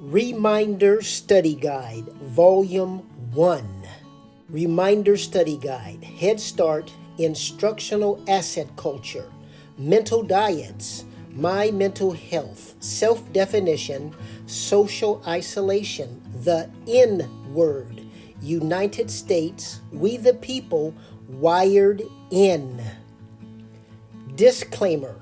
Reminder Study Guide, Volume 1. Reminder Study Guide, Head Start, Instructional Asset Culture, Mental Diets, My Mental Health, Self-Definition, Social Isolation, The N Word, United States, We the People, Wired In. Disclaimer.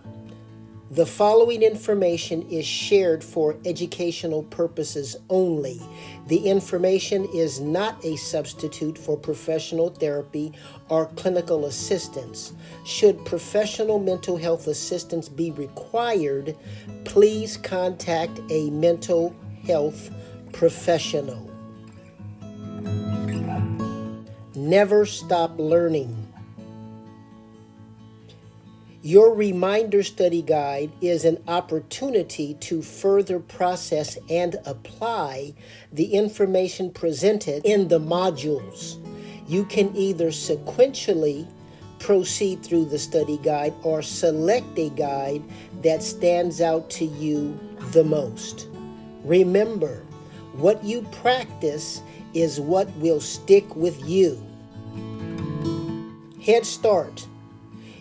The following information is shared for educational purposes only. The information is not a substitute for professional therapy or clinical assistance. Should professional mental health assistance be required, please contact a mental health professional. Never stop learning. Your Reminder Study Guide is an opportunity to further process and apply the information presented in the modules. You can either sequentially proceed through the study guide or select a guide that stands out to you the most. Remember, what you practice is what will stick with you. Head Start.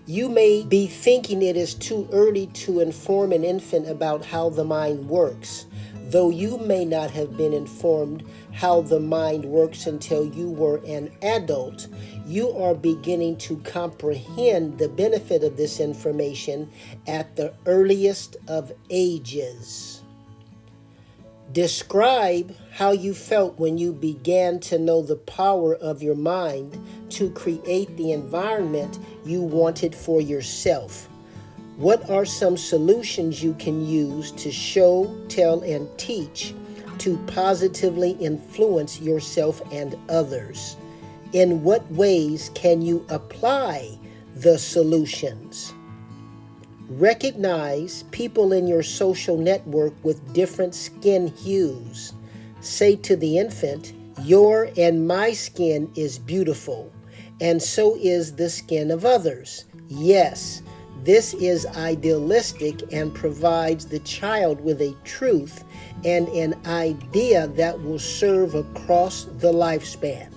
You may be thinking it is too early to inform an infant about how the mind works, though you may not have been informed how the mind works until you were an adult. You are beginning to comprehend the benefit of this information at the earliest of ages. Describe how you felt when you began to know the power of your mind to create the environment you wanted for yourself. What are some solutions you can use to show, tell, and teach to positively influence yourself and others? In what ways can you apply the solutions? Recognize people in your social network with different skin hues. Say to the infant, "Your and my skin is beautiful, and so is the skin of others." Yes, this is idealistic and provides the child with a truth and an idea that will serve across the lifespan.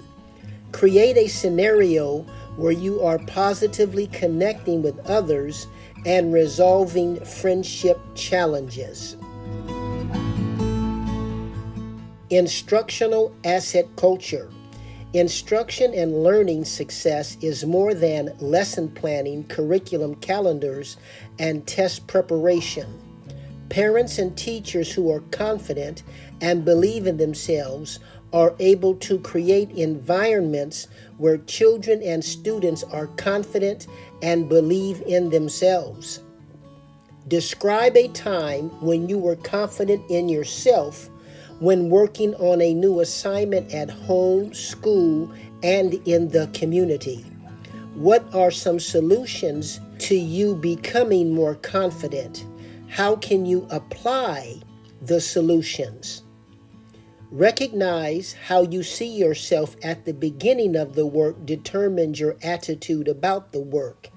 Create a scenario where you are positively connecting with others and resolving friendship challenges. Instructional asset culture. Instruction and learning success is more than lesson planning, curriculum calendars, and test preparation. Parents and teachers who are confident and believe in themselves are able to create environments where children and students are confident and believe in themselves. Describe a time when you were confident in yourself when working on a new assignment at home, school, and in the community. What are some solutions to you becoming more confident? How can you apply the solutions? Recognize how you see yourself at the beginning of the work determines your attitude about the work.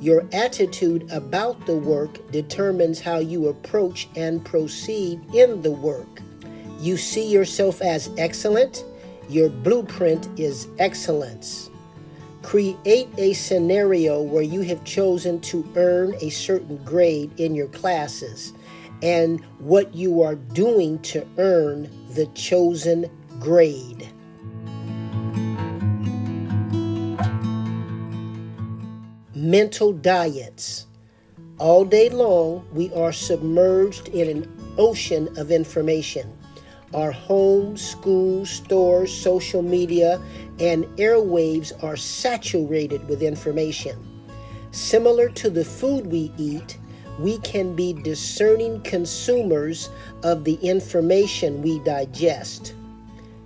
Your attitude about the work determines how you approach and proceed in the work. You see yourself as excellent. Your blueprint is excellence. Create a scenario where you have chosen to earn a certain grade in your classes and what you are doing to earn the chosen grade. Mental diets. All day long, we are submerged in an ocean of information. Our homes, schools, stores, social media, and airwaves are saturated with information. Similar to the food we eat, we can be discerning consumers of the information we digest.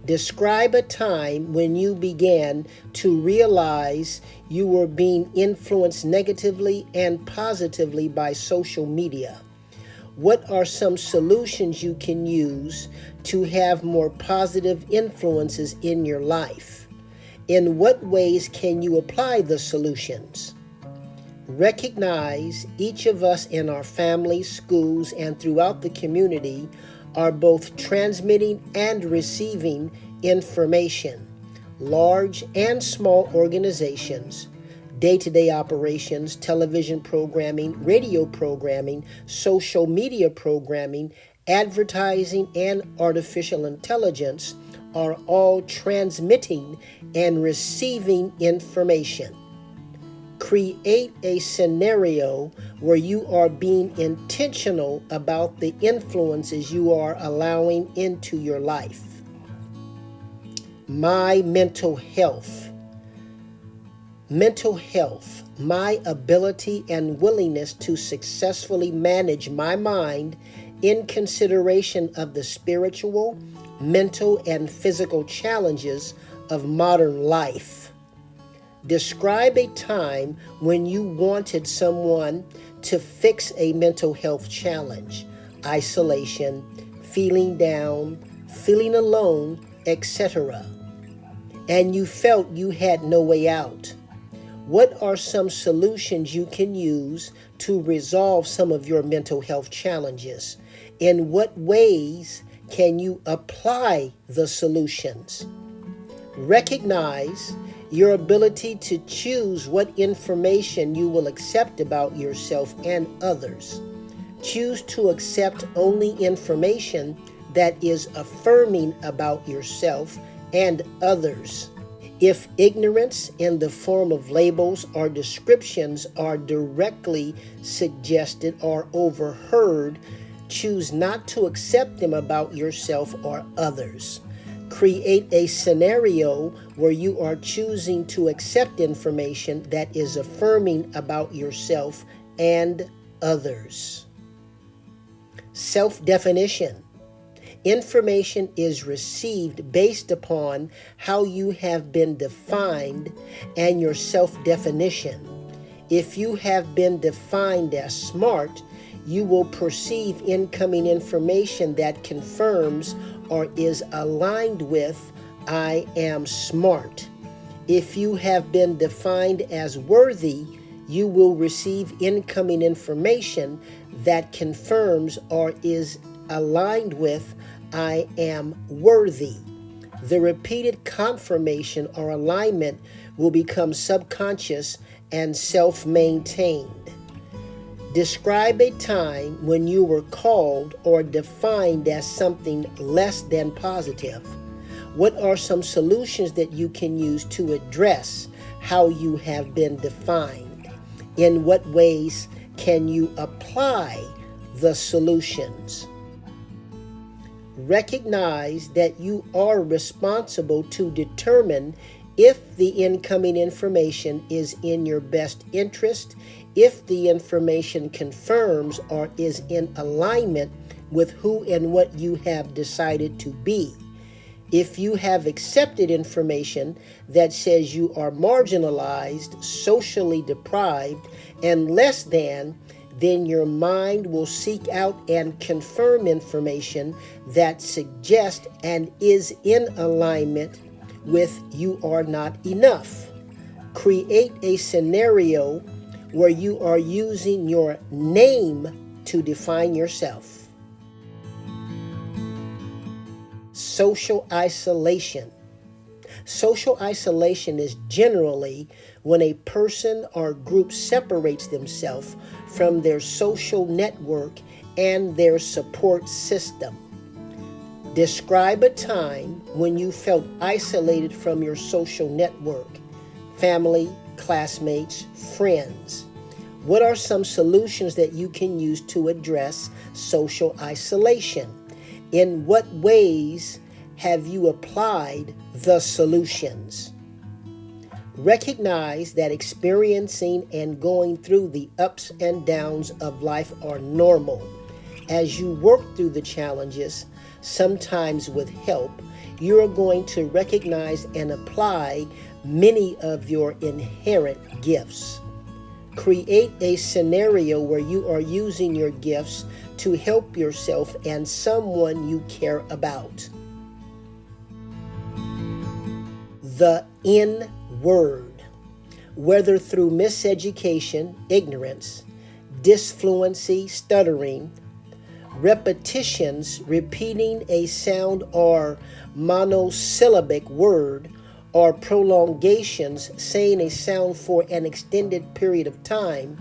Describe a time when you began to realize you were being influenced negatively and positively by social media. What are some solutions you can use to have more positive influences in your life? In what ways can you apply the solutions? Recognize each of us in our families, schools, and throughout the community are both transmitting and receiving information. Large and small organizations, day-to-day operations, television programming, radio programming, social media programming, advertising, and artificial intelligence are all transmitting and receiving information. Create a scenario where you are being intentional about the influences you are allowing into your life. My mental health. Mental health, my ability and willingness to successfully manage my mind in consideration of the spiritual, mental, and physical challenges of modern life. Describe a time when you wanted someone to fix a mental health challenge, isolation, feeling down, feeling alone, etc., and you felt you had no way out. What are some solutions you can use to resolve some of your mental health challenges? In what ways can you apply the solutions? Recognize your ability to choose what information you will accept about yourself and others. Choose to accept only information that is affirming about yourself and others. If ignorance in the form of labels or descriptions are directly suggested or overheard, choose not to accept them about yourself or others. Create a scenario where you are choosing to accept information that is affirming about yourself and others. Self-definition. Information is received based upon how you have been defined and your self-definition. If you have been defined as smart, you will perceive incoming information that confirms or is aligned with I am smart. If you have been defined as worthy, you will receive incoming information that confirms or is aligned with I am worthy. The repeated confirmation or alignment will become subconscious and self-maintained. Describe a time when you were called or defined as something less than positive. What are some solutions that you can use to address how you have been defined? In what ways can you apply the solutions? Recognize that you are responsible to determine if the incoming information is in your best interest, if the information confirms or is in alignment with who and what you have decided to be. If you have accepted information that says you are marginalized, socially deprived, and less than, then your mind will seek out and confirm information that suggests and is in alignment with you are not enough. Create a scenario where you are using your name to define yourself. Social isolation. Social isolation is generally when a person or group separates themselves from their social network and their support system. Describe a time when you felt isolated from your social network, family, classmates, friends. What are some solutions that you can use to address social isolation? In what ways have you applied the solutions? Recognize that experiencing and going through the ups and downs of life are normal. As you work through the challenges, sometimes with help, you are going to recognize and apply many of your inherent gifts. Create a scenario where you are using your gifts to help yourself and someone you care about. The N word. Whether through miseducation, ignorance, disfluency, stuttering, Repetitions, repeating a sound or monosyllabic word, or prolongations, saying a sound for an extended period of time,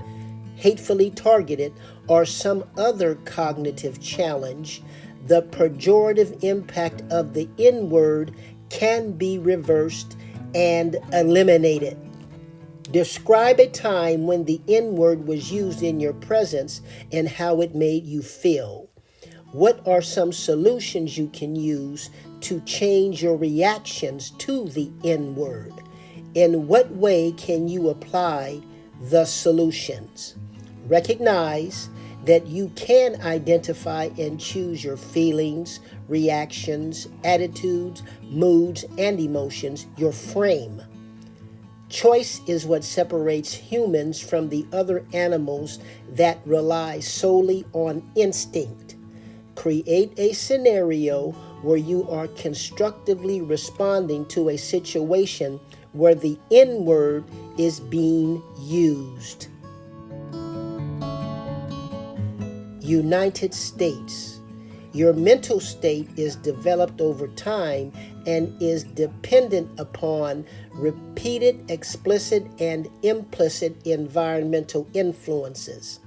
hatefully targeted, or some other cognitive challenge, the pejorative impact of the N-word can be reversed and eliminated. Describe a time when the N-word was used in your presence and how it made you feel. What are some solutions you can use to change your reactions to the N-word? In what way can you apply the solutions? Recognize that you can identify and choose your feelings, reactions, attitudes, moods, and emotions, your frame. Choice is what separates humans from the other animals that rely solely on instinct. Create a scenario where you are constructively responding to a situation where the N-word is being used. United States. Your mental state is developed over time and is dependent upon repeated explicit and implicit environmental influences.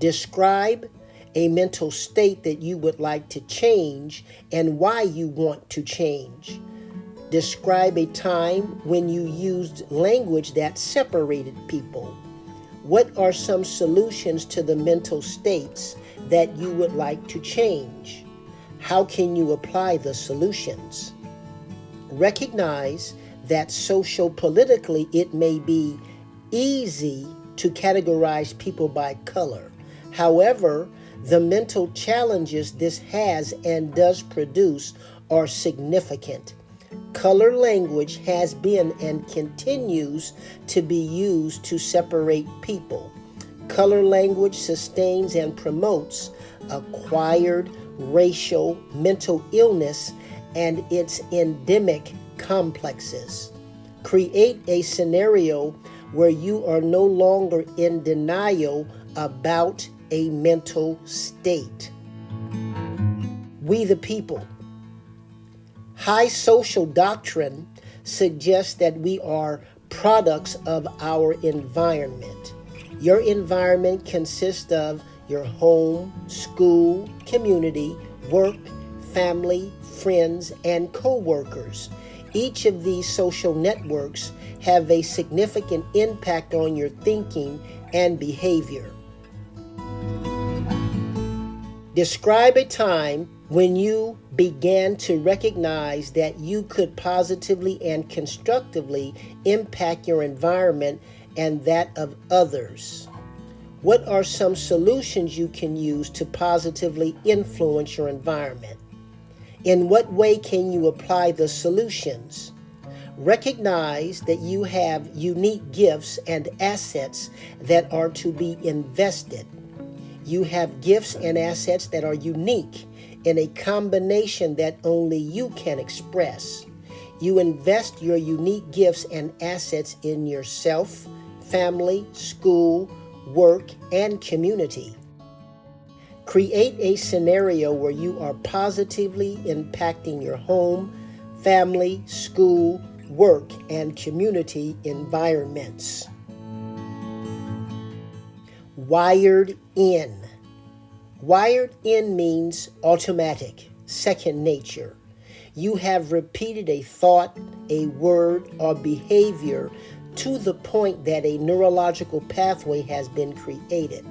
Describe a mental state that you would like to change and why you want to change. Describe a time when you used language that separated people. What are some solutions to the mental states that you would like to change? How can you apply the solutions? Recognize that socio-politically it may be easy to categorize people by color. However, the mental challenges this has and does produce are significant. Color language has been and continues to be used to separate people. Color language sustains and promotes acquired racial mental illness and its endemic complexes. Create a scenario where you are no longer in denial about a mental state. We the people. High social doctrine suggests that we are products of our environment. Your environment consists of your home, school, community, work, family, friends, and co-workers. Each of these social networks have a significant impact on your thinking and behavior. Describe a time when you began to recognize that you could positively and constructively impact your environment and that of others. What are some solutions you can use to positively influence your environment? In what way can you apply the solutions? Recognize that you have unique gifts and assets that are to be invested. You have gifts and assets that are unique in a combination that only you can express. You invest your unique gifts and assets in yourself, family, school, work, and community. Create a scenario where you are positively impacting your home, family, school, work, and community environments. Wired in. Wired in means automatic, second nature. You have repeated a thought, a word, or behavior to the point that a neurological pathway has been created.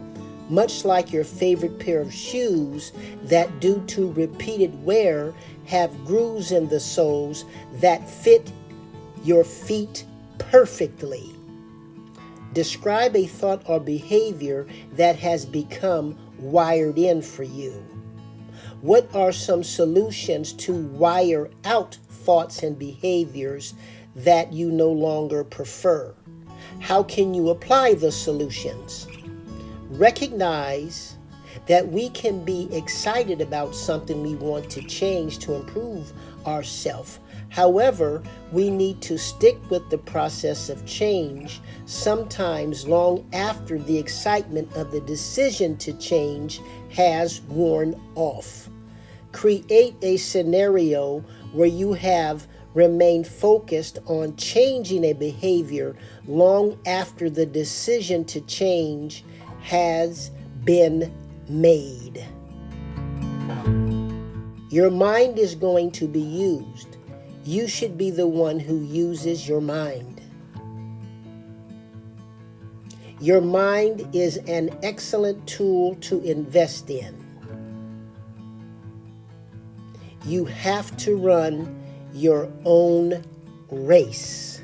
Much like your favorite pair of shoes that, due to repeated wear, have grooves in the soles that fit your feet perfectly. Describe a thought or behavior that has become wired in for you. What are some solutions to wire out thoughts and behaviors that you no longer prefer? How can you apply the solutions? Recognize that we can be excited about something we want to change to improve ourselves. However, we need to stick with the process of change, sometimes long after the excitement of the decision to change has worn off. Create a scenario where you have remained focused on changing a behavior long after the decision to change has been made. Your mind is going to be used. You should be the one who uses your mind. Your mind is an excellent tool to invest in. You have to run your own race.